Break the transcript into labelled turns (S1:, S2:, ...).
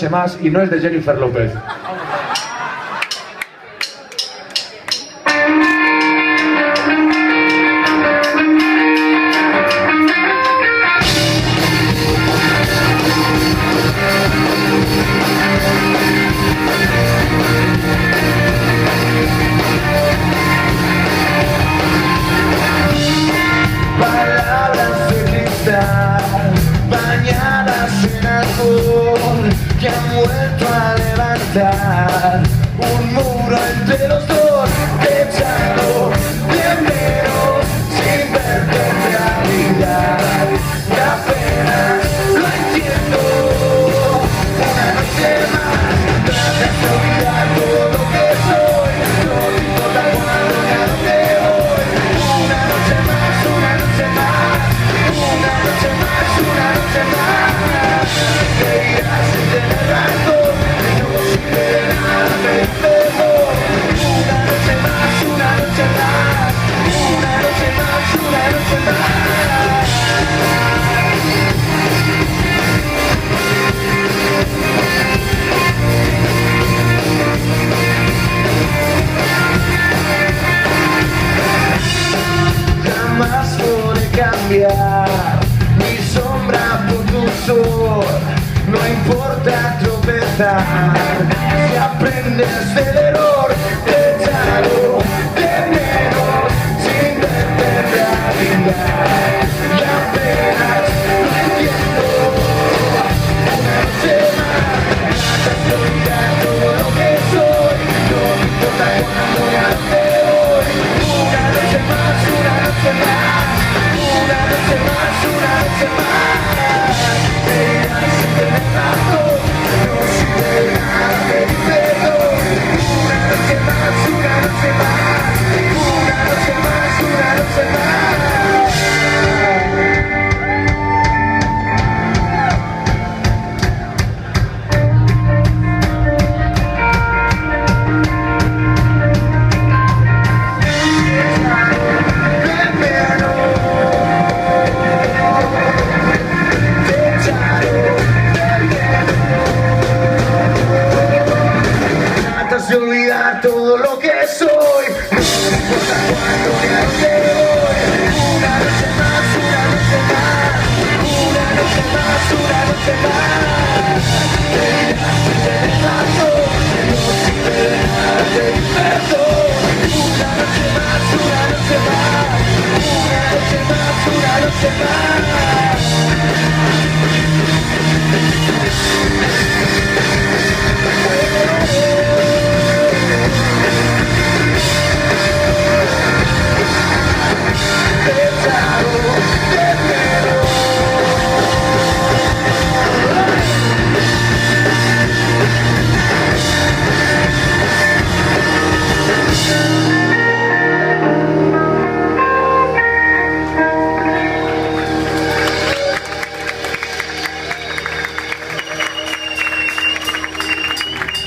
S1: noche más y no es de Jennifer López.
S2: Palabras de cristal, bañadas en alcohol, que han vuelto a levantar un muro entre los dos, echando de menos sin verte en realidad. Y apenas lo entiendo, una noche más, tratas de olvidar todo lo que soy, no te importa cuándo ni a dónde voy. Una noche más, una noche más, una noche más, una noche más. Te irás sin tener razón, no sirve de nada, me perdón. Una noche más, una noche más, una noche más, una noche más. Jamás podré cambiar mi sombra por tu sol. No importa tropezar, si aprendes del error, échalo de menos sin verte en realidad. Y apenas lo entiendo, una noche más, tratas de olvidar todo lo que soy, no me importa cuándo ni a dónde voy. Una noche más, una noche más, una noche más, una noche más. Te irás sin tener razón, no sirve de nada, pedí perdón. Una noche más, una noche más, una noche más, una noche más. Tratas de olvidar todo lo